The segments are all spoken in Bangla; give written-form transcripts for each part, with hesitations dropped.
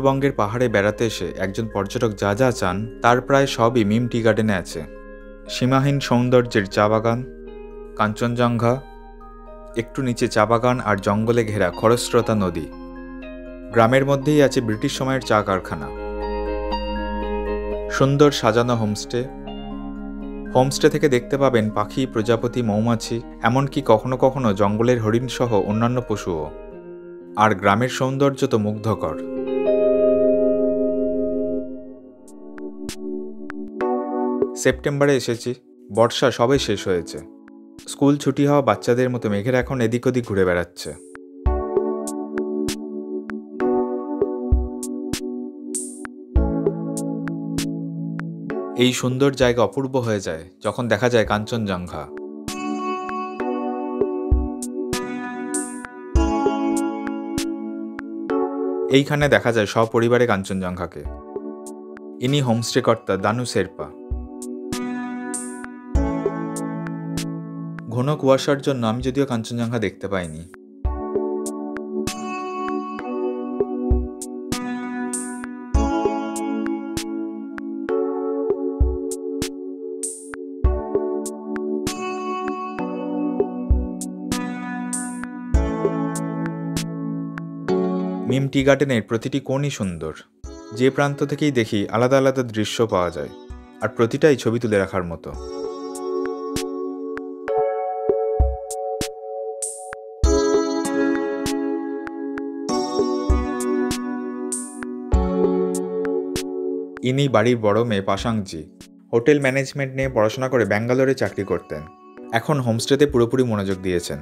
উত্তরবঙ্গের পাহাড়ে বেড়াতে এসে একজন পর্যটক যা যা চান তার প্রায় সবই মিম টি গার্ডেনে আছে। সীমাহীন সৌন্দর্যের চা বাগান, কাঞ্চনজঙ্ঘা, একটু নিচে চা বাগান আর জঙ্গলে ঘেরা খরস্রোতা নদী। গ্রামের মধ্যেই আছে ব্রিটিশ সময়ের চা কারখানা। সুন্দর সাজানো হোমস্টে থেকে দেখতে পাবেন পাখি, প্রজাপতি, মৌমাছি, এমনকি কখনো কখনো জঙ্গলের হরিণ সহ অন্যান্য পশুও। আর গ্রামের সৌন্দর্য তো মুগ্ধকর। সেপ্টেম্বরে এসেছি, বর্ষা সবে শেষ হয়েছে। স্কুল ছুটি হওয়া বাচ্চাদের মতো মেঘের এখন এদিক ওদিক ঘুরে বেড়াচ্ছে। এই সুন্দর জায়গা অপূর্ব হয়ে যায় যখন দেখা যায় কাঞ্চনজঙ্ঘা। এইখানে দেখা যায় সপরিবারে কাঞ্চনজঙ্ঘাকে। ইনি হোমস্টে কর্তা দানু শেরপা। ঘন কুয়াশার জন্য আমি যদিও কাঞ্চনজঙ্ঘা দেখতে পাইনি। মিম টি গার্ডেনের প্রতিটি কোণই সুন্দর। যে প্রান্ত থেকেই দেখি আলাদা আলাদা দৃশ্য পাওয়া যায়, আর প্রতিটাই ছবি তুলে রাখার মতো। ইনি বাড়ির বড় মেয়ে পাশাংজি। হোটেল ম্যানেজমেন্ট নিয়ে পড়াশোনা করে ব্যাঙ্গালোরে চাকরি করতেন। এখন হোমস্টেতে পুরোপুরি মনোযোগ দিয়েছেন।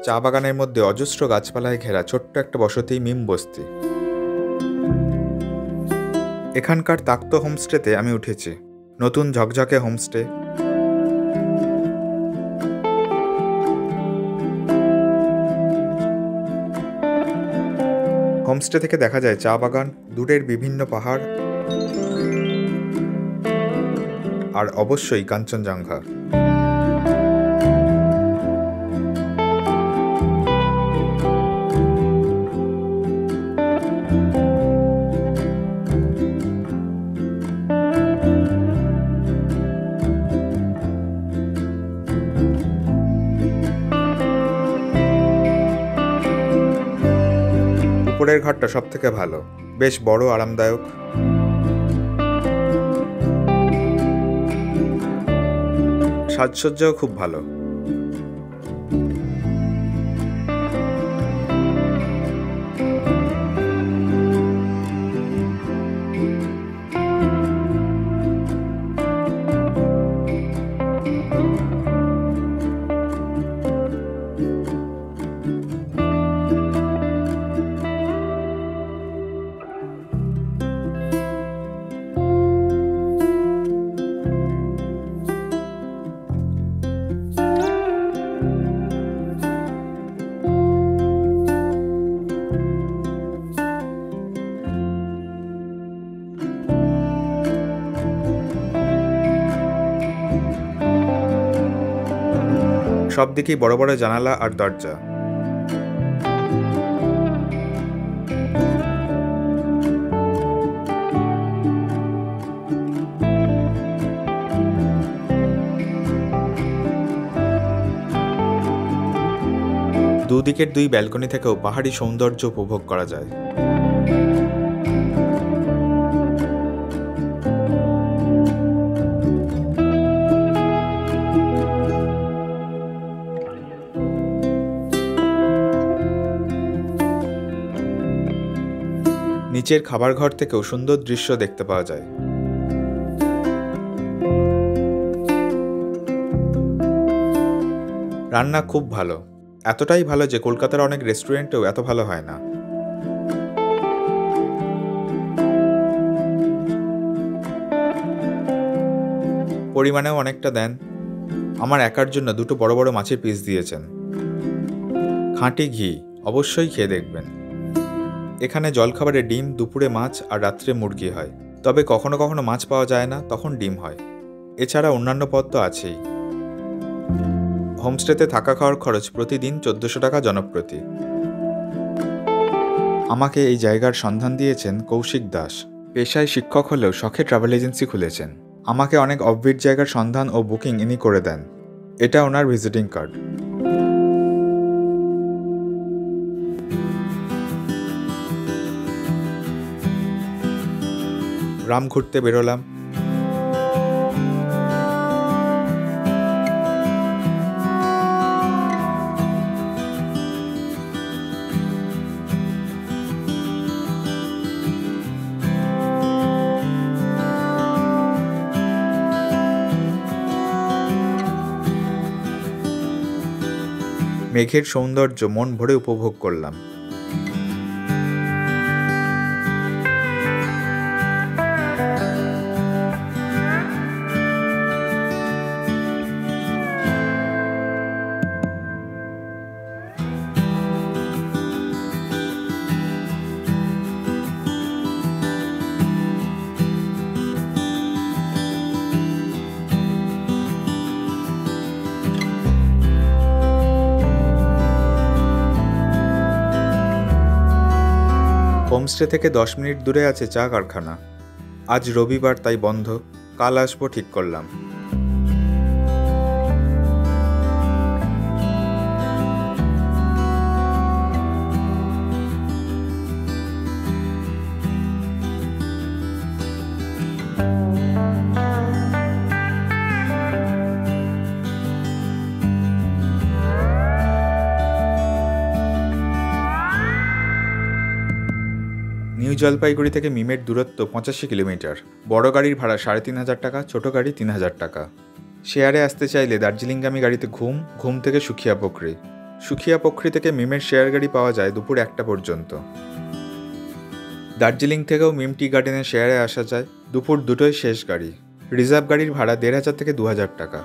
চা বাগানের মধ্যে অজস্র গাছপালায় ঘেরা ছোট্ট একটা বসতি মিম বস্তি। এখানকার তাক্ত হোমস্টেতে আমি উঠেছি। নতুন ঝকঝকে হোমস্টে। হোমস্টে থেকে দেখা যায় চা বাগান, দূরের বিভিন্ন পাহাড় আর অবশ্যই কাঞ্চনজঙ্ঘা। উপরের ঘরটা সব থেকে ভালো, বেশ বড়, আরামদায়ক। সাজসজ্জাও খুব ভালো। সব দিকেই বড় বড় জানালা আর দরজা। দুদিকের দুই ব্যালকনি থেকেও পাহাড়ি সৌন্দর্য উপভোগ করা যায়। নিচের খাবার ঘর থেকেও সুন্দর দৃশ্য দেখতে পাওয়া যায়। রান্না খুব ভালো, এতটাই ভালো যে কলকাতার অনেক রেস্টুরেন্টেও এত ভালো হয় না। পরিমাণেও অনেকটা দেন। আমার একার জন্য দুটো বড় বড় মাছের পিস দিয়েছেন। খাঁটি ঘি, অবশ্যই খেয়ে দেখবেন। এখানে জলখাবারে ডিম, দুপুরে মাছ আর রাত্রে মুরগি হয়। তবে কখনো কখনো মাছ পাওয়া যায় না, তখন ডিম হয়। এছাড়া অন্যান্য পদ তো আছেই। হোমস্টেতে থাকা খাওয়ার খরচ প্রতিদিন ১৪০০ টাকা জনপ্রতি। আমাকে এই জায়গার সন্ধান দিয়েছেন কৌশিক দাস। পেশায় শিক্ষক হলেও শখে ট্রাভেল এজেন্সি খুলেছেন। আমাকে অনেক অফবিট জায়গার সন্ধান ও বুকিং ইনি করে দেন। এটা ওনার ভিজিটিং কার্ড। গ্রাম ঘুরতে বেরোলাম। মেঘের সৌন্দর্য মন ভরে উপভোগ করলাম। হোমস্টে থেকে ১০ মিনিট দূরে আছে চা কারখানা। আজ রবিবার, তাই বন্ধ। কাল আসবো ঠিক করলাম। নিউ জলপাইগুড়ি থেকে মিমের দূরত্ব ৮৫ কিলোমিটার। বড় গাড়ির ভাড়া ৩,৫০০ টাকা, ছোট গাড়ি ৩,০০০ টাকা। শেয়ারে আসতে চাইলে দার্জিলিংগামী গাড়িতে ঘুম থেকে সুখিয়া পোখরি থেকে মিমের শেয়ার গাড়ি পাওয়া যায় দুপুর ১টা পর্যন্ত। দার্জিলিং থেকেও মিম টি গার্ডেনে শেয়ারে আসা যায়, দুপুর ২টোয় শেষ গাড়ি। রিজার্ভ গাড়ির ভাড়া ১,৫০০ থেকে ২,০০০ টাকা।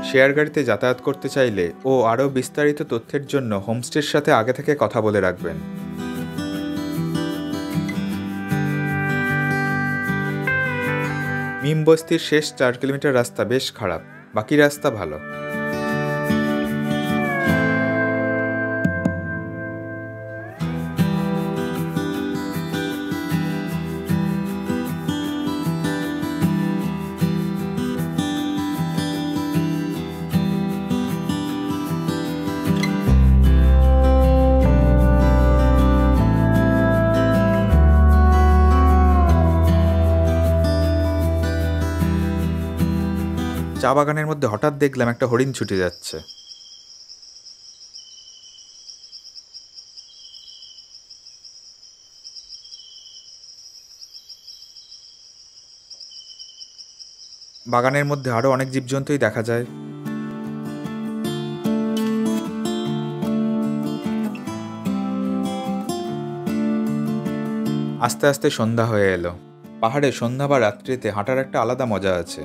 শেয়ার গাড়িতে যাতায়াত করতে চাইলে ও আরও বিস্তারিত তথ্যের জন্য হোমস্টের সাথে আগে থেকে কথা বলে রাখবেন। মিম বস্তির শেষ ৪ কিলোমিটার রাস্তা বেশ খারাপ, বাকি রাস্তা ভালো। চা বাগানের মধ্যে হঠাৎ দেখলাম একটা হরিণ ছুটে যাচ্ছে। বাগানের মধ্যে আরো অনেক জীবজন্তুই দেখা যায়। আস্তে আস্তে সন্ধ্যা হয়ে এলো। পাহাড়ে সন্ধ্যা বা রাত্রিতে হাঁটার একটা আলাদা মজা আছে।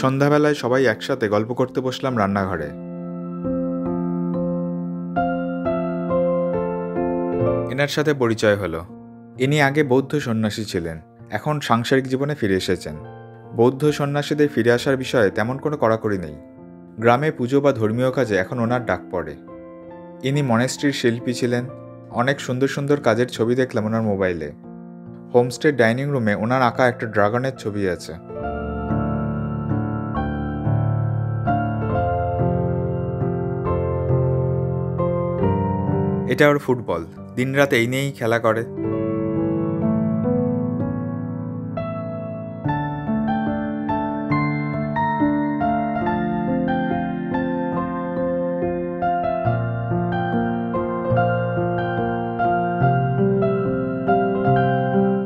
সন্ধ্যাবেলায় সবাই একসাথে গল্প করতে বসলাম রান্নাঘরে। এনার সাথে পরিচয় হলো। ইনি আগে বৌদ্ধ সন্ন্যাসী ছিলেন, এখন সাংসারিক জীবনে ফিরে এসেছেন। বৌদ্ধ সন্ন্যাসীদের ফিরে আসার বিষয়ে তেমন কোনো কড়াকড়ি নেই। গ্রামে পুজো বা ধর্মীয় কাজে এখন ওনার ডাক পড়ে। ইনি মনেস্ট্রির শিল্পী ছিলেন। অনেক সুন্দর সুন্দর কাজের ছবি দেখলাম ওনার মোবাইলে। হোমস্টের ডাইনিং রুমে ওনার আঁকা একটা ড্রাগনের ছবি আছে। এটা ওর ফুটবল, দিনরাত এই নিয়েই খেলা করে।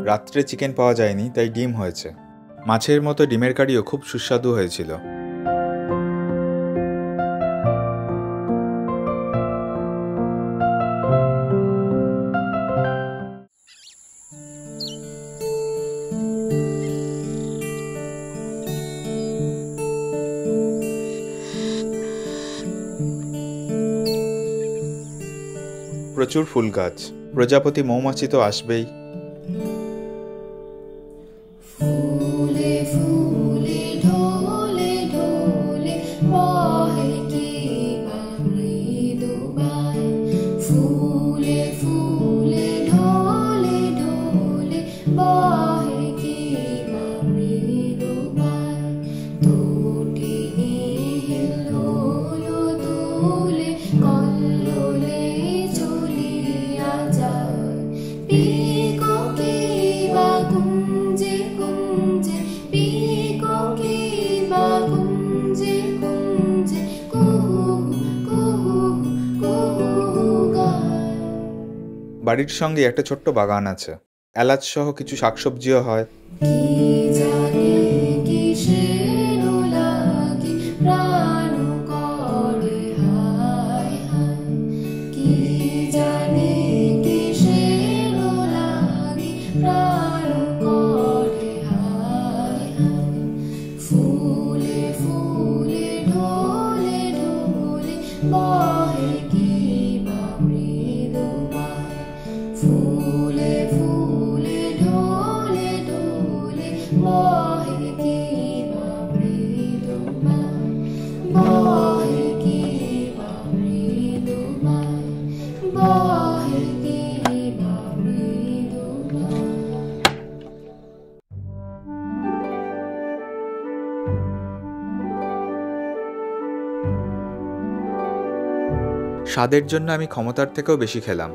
রাত্রে চিকেন পাওয়া যায়নি, তাই ডিম হয়েছে। মাছের মতো ডিমের কারিও খুব সুস্বাদু হয়েছিল। প্রচুর ফুল গাছ, প্রজাপতি মৌমাছি তো আসবেই। ফুলে ফুলে ঢলে ঢলে বহে কি বা মৃদু গায়, ফুলে ফুলে ঢলে ঢলে বহে কি বা মৃদু গায়, তটিনী হিল্লোল তুলে কল্লোলে চলিয়া যায়, পিককে বা কুঞ্জে কুঞ্জে, পিককে বা কুঞ্জে কুঞ্জে, কুহু কুহু কুহু গায়। বাড়ির সঙ্গে একটা ছোট্ট বাগান আছে, এলাচ সহ কিছু শাকসবজিও হয়। কি জানে কিসের লাগি প্রাণ করে হায় হায়, কি জানে কিসের লাগি প্রাণ করে হায় হায়, ফুলে ফুলে ঢলে ঢলে বহে কি বা মৃদু গায়, ফুলে ফুলে ঢলে ঢলে বহে কি বা মৃদু গায়, বহে কি বা মৃদু গায়, বহে কি বা মৃদু গায়। স্বাদের জন্য আমি ক্ষমতার থেকেও বেশি খেলাম।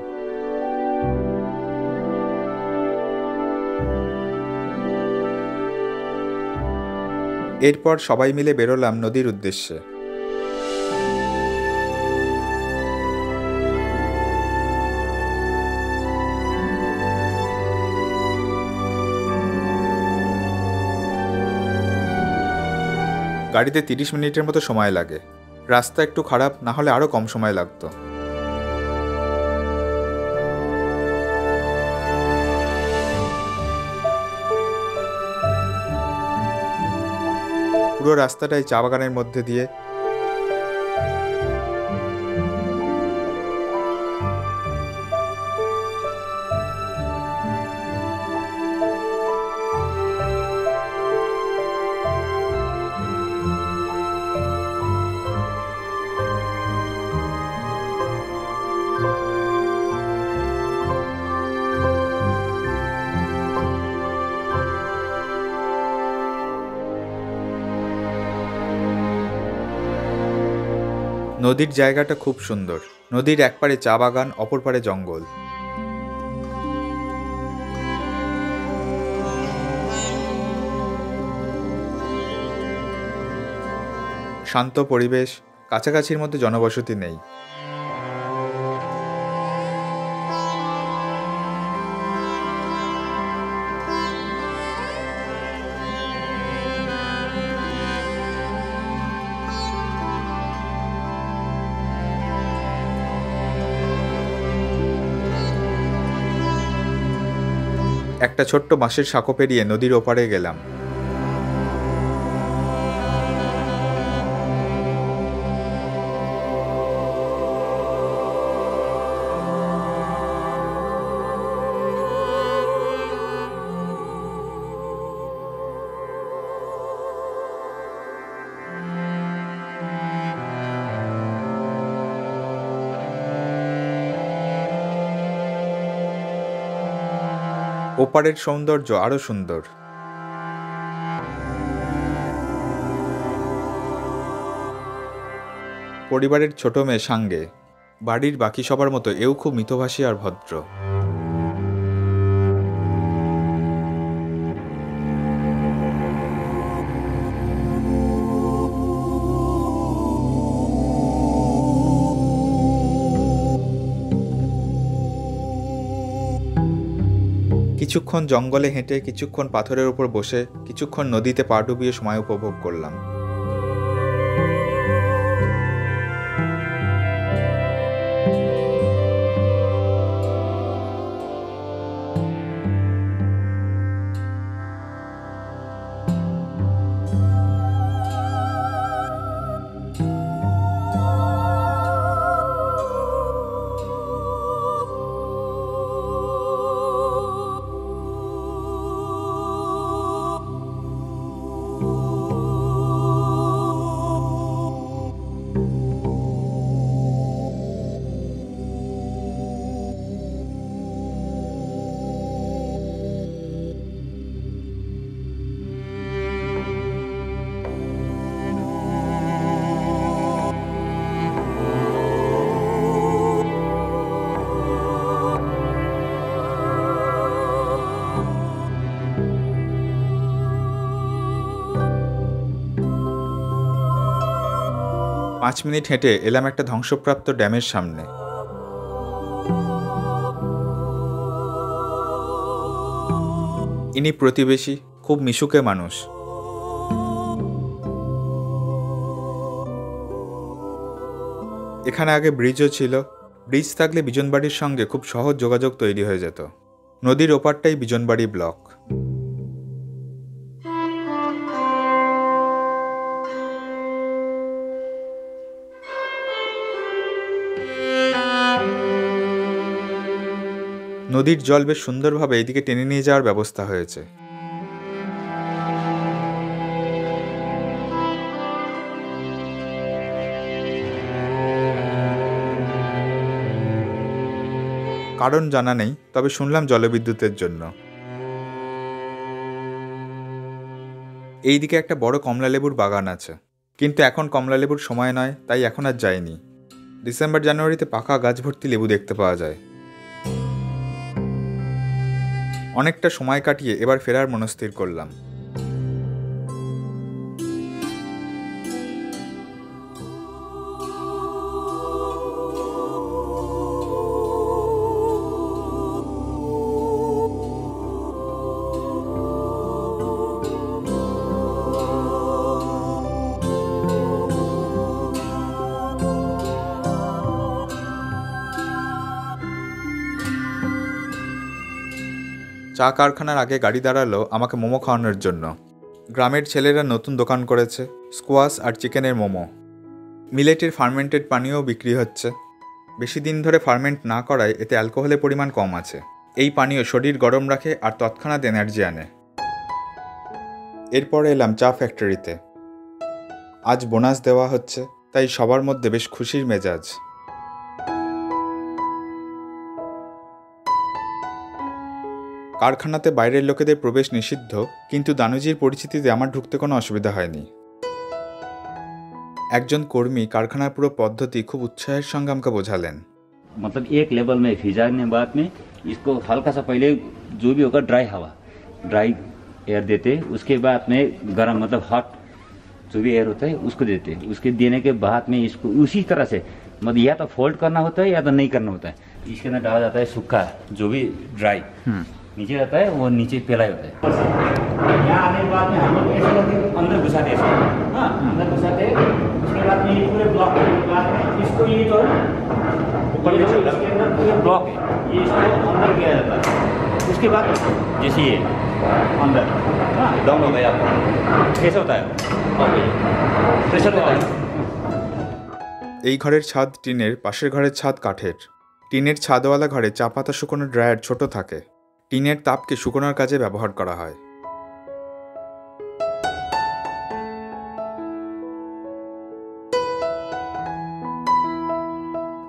এরপর সবাই মিলে বেরোলাম নদীর উদ্দেশ্যে। গাড়িতে 30 মিনিটের মতো সময় লাগে। রাস্তা একটু খারাপ, না হলে আরও কম সময় লাগতো। পুরো রাস্তাটাই চা বাগানের মধ্যে দিয়ে। নদীর জায়গাটা খুব সুন্দর। নদীর এক পারে চা বাগান, অপর পারে জঙ্গল। শান্ত পরিবেশ, কাছাকাছির মধ্যে জনবসতি নেই। একটা ছোট্ট বাঁশের সাঁকো পেরিয়ে নদীর ওপারে গেলাম। ওপারের সৌন্দর্য আরো সুন্দর। পরিবারের ছোট মেয়ে সাঙ্গে। বাড়ির বাকি সবার মতো এও খুব মিতভাষী আর ভদ্র। কিছুক্ষণ জঙ্গলে হেঁটে, কিছুক্ষণ পাথরের উপর বসে, কিছুক্ষণ নদীতে পা ডুবিয়ে সময় উপভোগ করলাম। পাঁচ মিনিট হেঁটে এলাম একটা ধ্বংসপ্রাপ্ত ড্যামের সামনে। ইনি প্রতিবেশী, খুব মিশুকে মানুষ। এখানে আগে ব্রিজও ছিল। ব্রিজ থাকলে বিজনবাড়ির সঙ্গে খুব সহজ যোগাযোগ তৈরি হয়ে যেত। নদীর ওপারটাই বিজনবাড়ি ব্লক। নদীর জল বেশ সুন্দরভাবে এদিকে টেনে নিয়ে যাওয়ার ব্যবস্থা হয়েছে। কারণ জানা নেই, তবে শুনলাম জলবিদ্যুতের জন্য। এইদিকে একটা বড় কমলালেবুর বাগান আছে, কিন্তু এখন কমলালেবুর সময় নয়, তাই এখন আর যাইনি। ডিসেম্বর জানুয়ারিতে পাকা গাছ ভর্তি লেবু দেখতে পাওয়া যায়। অনেকটা সময় কাটিয়ে এবার ফেরার মনস্থির করলাম। চা কারখানার আগে গাড়ি দাঁড়ালো আমাকে মোমো খাওয়ানোর জন্য। গ্রামের ছেলেরা নতুন দোকান করেছে, স্কোয়াশ আর চিকেনের মোমো। মিলেটের ফার্মেন্টেড পানীয়ও বিক্রি হচ্ছে। বেশি দিন ধরে ফার্মেন্ট না করায় এতে অ্যালকোহলের পরিমাণ কম আছে। এই পানীয় শরীর গরম রাখে আর তৎক্ষণাৎ এনার্জি আনে। এরপরে এলাম চা ফ্যাক্টরিতে। আজ বোনাস দেওয়া হচ্ছে, তাই সবার মধ্যে বেশ খুশির মেজাজ। কারখানাতে বাইরের লোকেদের প্রবেশ নিষিদ্ধ, কিন্তু দানুজির পরিচিতিতে আমার ঢুকতে কোনো অসুবিধা হয়নি। একজন কর্মী কারখানার পুরো পদ্ধতি খুব উৎসাহের সঙ্গে আমাকে বোঝালেন। मतलब एक लेवल में भिजाने बाद में इसको हल्का सा पहले जो भी होगा ड्राई एयर देते, उसके बाद में गर्म मतलब हॉट जो भी एयर होता है उसको देते। उसके देने के बाद में इसको उसी तरह से मतलब या तो फोल्ड करना होता है या तो नहीं करना होता है। इसके अंदर डाला जाता है सूखा जो भी ड्राई नीचे रहता है, वो नीचे फैला होता है। यहाँ आने के बाद में हम लोग ऐसे करके अंदर घुसाते हैं। हाँ, अंदर घुसाते हैं। उसके बाद में ये पूरे ब्लॉक के बाद में इसको ये जो ऊपर इसके अंदर पूरे ब्लॉक है, ये इसको अंदर किया जाता है। उसके बाद जैसे ये अंदर हाँ डाउन हो गया, कैसे होता है प्रेशर होता है। এই ঘরের ছাদ টিনের, পাশের ঘরের ছাদ কাঠের। টিনের ছাদওয়ালা ঘরে চা পাতা শুকোনোর ড্রায়ার ছোট থাকে। টিনের তাপকে শুকোনোর কাজে ব্যবহার করা হয়।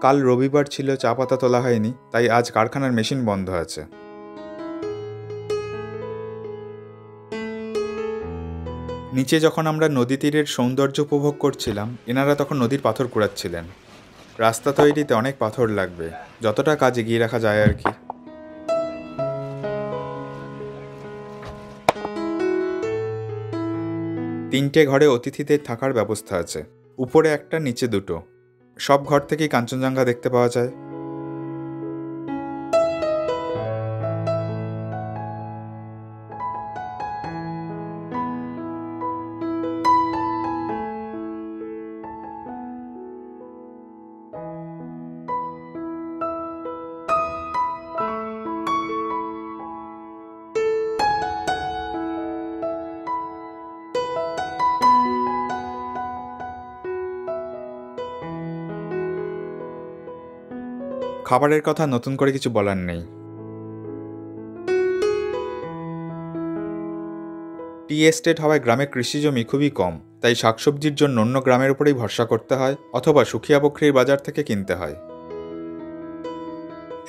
কাল রবিবার ছিল, চা পাতা তোলা হয়নি, তাই আজ কারখানার মেশিন বন্ধ আছে। নিচে যখন আমরা নদী তীরের সৌন্দর্য উপভোগ করছিলাম, এনারা তখন নদীর পাথর কুড়াচ্ছিলেন। রাস্তা তৈরিতে অনেক পাথর লাগবে, যতটা কাজ এগিয়ে রাখা যায় আর কি। তিনটে ঘরে অতিথিদের থাকার ব্যবস্থা আছে, উপরে একটা, নিচে দুটো। সব ঘর থেকেই কাঞ্চনজঙ্ঘা দেখতে পাওয়া যায়। খাবারের কথা নতুন করে কিছু বলার নেই। টি এস্টেট হওয়ায় গ্রামে কৃষিজমি খুবই কম, তাই শাকসবজির জন্য অন্য গ্রামের উপরেই ভরসা করতে হয় অথবা সুখিয়া বকরির বাজার থেকে কিনতে হয়।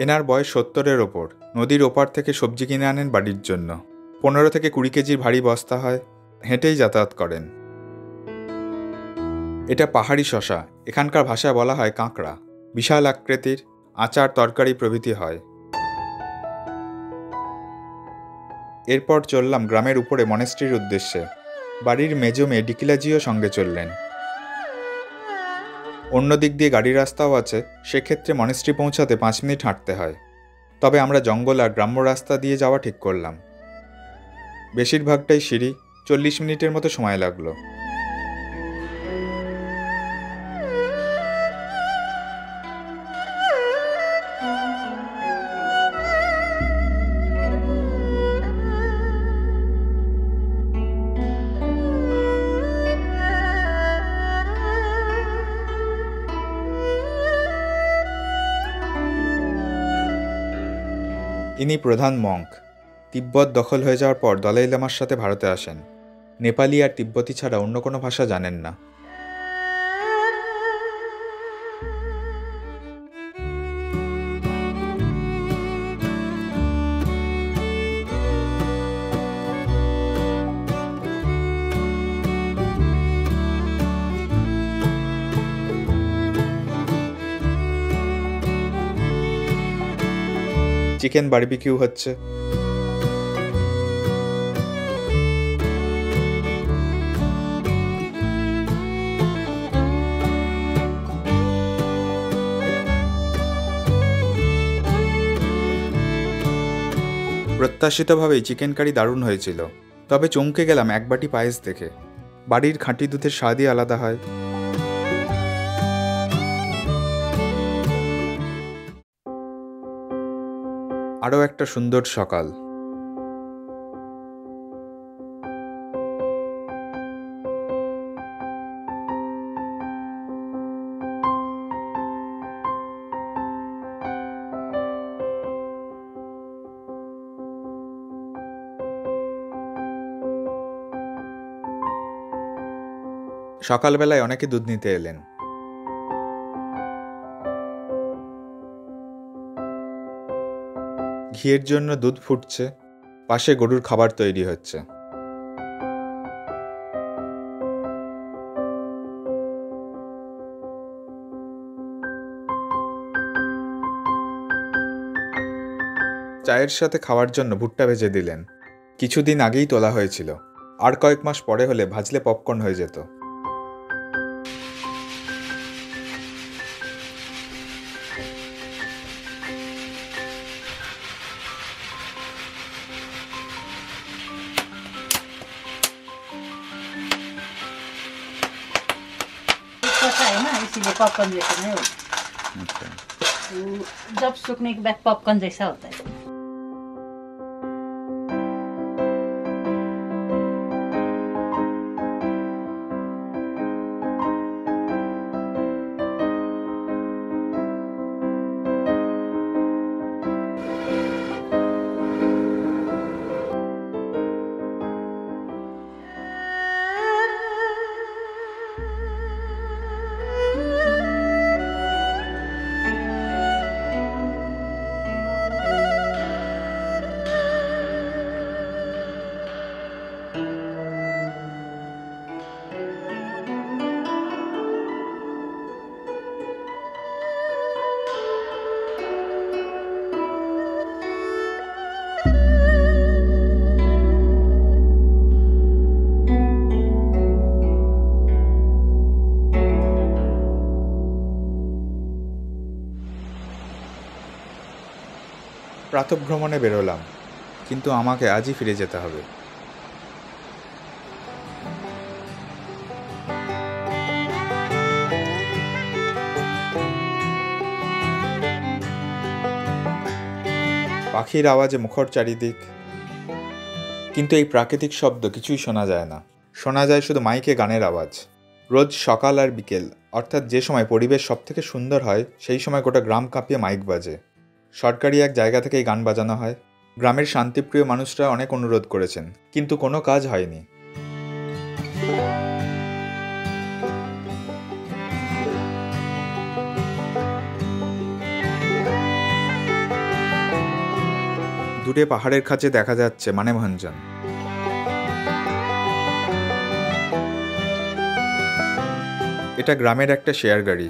এনার বয়স 70-এর ওপর। নদীর ওপার থেকে সবজি কিনে আনেন বাড়ির জন্য। 15 থেকে 20 কেজির ভারী বস্তা হয়। হেঁটেই যাতায়াত করেন। এটা পাহাড়ি শশা, এখানকার ভাষায় বলা হয় কাঁকড়া। বিশাল আকৃতির, আচার তরকারি প্রভৃতি হয়। এরপর চললাম গ্রামের উপরে মনেস্ট্রির উদ্দেশ্যে। বাড়ির মেজো মেয়ে ডিকিলাজিও সঙ্গে চললেন। অন্য দিক দিয়ে গাড়ি রাস্তাও আছে, সেক্ষেত্রে মনেস্ট্রি পৌঁছাতে 5 মিনিট হাঁটতে হয়। তবে আমরা জঙ্গল আর গ্রাম্য রাস্তা দিয়ে যাওয়া ঠিক করলাম। বেশিরভাগটাই সিঁড়ি, 40 মিনিটের মতো সময় লাগলো। ইনি প্রধান মঙ্ক। তিব্বত দখল হয়ে যাওয়ার পর দলাই লামার সাথে ভারতে আসেন। নেপালি আর তিব্বতী ছাড়া অন্য কোনো ভাষা জানেন না। চিকেন বারবিকিউ হচ্ছে। প্রত্যাশিতভাবেই চিকেন কারি দারুণ হয়েছিল, তবে চমকে গেলাম এক বাটি পায়েস দেখে। বাড়ির খাঁটি দুধের স্বাদই আলাদা হয়। আরও একটা সুন্দর সকাল। সকালবেলায় অনেকে দুধ নিতে এলেন। ঘিয়ের জন্য দুধ ফুটছে, পাশে গরুর খাবার তৈরি হচ্ছে। চায়ের সাথে খাওয়ার জন্য ভুট্টা ভেজে দিলেন। কিছুদিন আগেই তোলা হয়েছিল, আর কয়েক মাস পরে হলে ভাজলে পপকর্ন হয়ে যেত। छोटा है ना, इसीलिए पॉपकॉर्न जैसा नहीं होता। जब सूखने के बाद पॉपकॉर्न जैसा होता है। প্রাতঃভ্রমণে বেরোলাম, কিন্তু আমাকে আজই ফিরে যেতে হবে। পাখির আওয়াজে মুখর চারিদিক, কিন্তু এই প্রাকৃতিক শব্দ কিছুই শোনা যায় না। শোনা যায় শুধু মাইকে গানের আওয়াজ। রোজ সকাল আর বিকেল অর্থাৎ যে সময় পরিবেশ সবথেকে সুন্দর হয় সেই সময় গোটা গ্রাম কাঁপিয়ে মাইক বাজে। সরকারি এক জায়গা থেকেই গান বাজানো হয়। গ্রামের শান্তিপ্রিয় মানুষরা অনেক অনুরোধ করেছেন, কিন্তু কোনো কাজ হয়নি। দূরে পাহাড়ের কাছে দেখা যাচ্ছে মানেভঞ্জন। এটা গ্রামের একটা শেয়ার গাড়ি।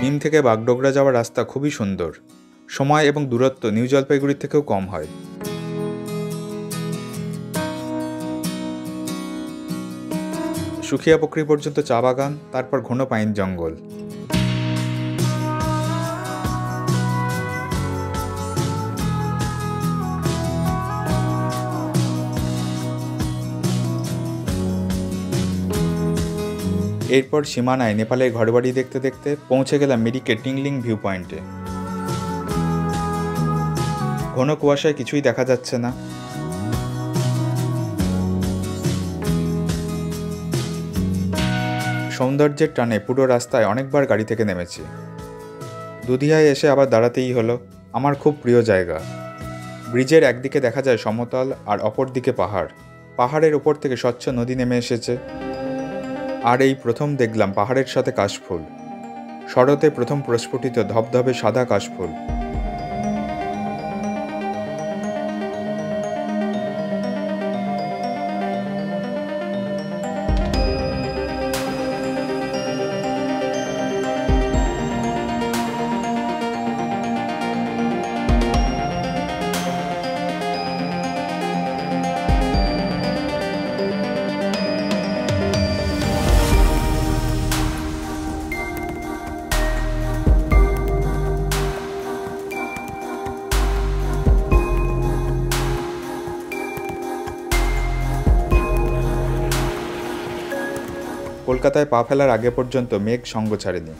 নিম থেকে বাগডোগরা যাওয়ার রাস্তা খুবই সুন্দর। সময় এবং দূরত্ব নিউ জলপাইগুড়ির থেকেও কম হয়। সুখিয়া পুকুরি পর্যন্ত চা বাগান, তারপর ঘন পাইন জঙ্গল। এরপর সীমানায় নেপালের ঘরবাড়ি দেখতে দেখতে পৌঁছে গেলাম মিরিকের টিংলিং ভিউ পয়েন্টে। ঘন কুয়াশায় কিছুই দেখা যাচ্ছে না। সৌন্দর্যের টানে পুরো রাস্তায় অনেকবার গাড়ি থেকে নেমেছি। দুধিয়ায় এসে আবার দাঁড়াতেই হলো। আমার খুব প্রিয় জায়গা। ব্রিজের একদিকে দেখা যায় সমতল আর অপর দিকে পাহাড়। পাহাড়ের ওপর থেকে স্বচ্ছ নদী নেমে এসেছে। আর এই প্রথম দেখলাম পাহাড়ের সাথে কাশফুল। শরতে প্রথম প্রস্ফুটিত ধবধবে সাদা কাশফুল। কলকাতায় পা ফেলার আগে পর্যন্ত মেঘ সঙ্গ ছাড়েনি।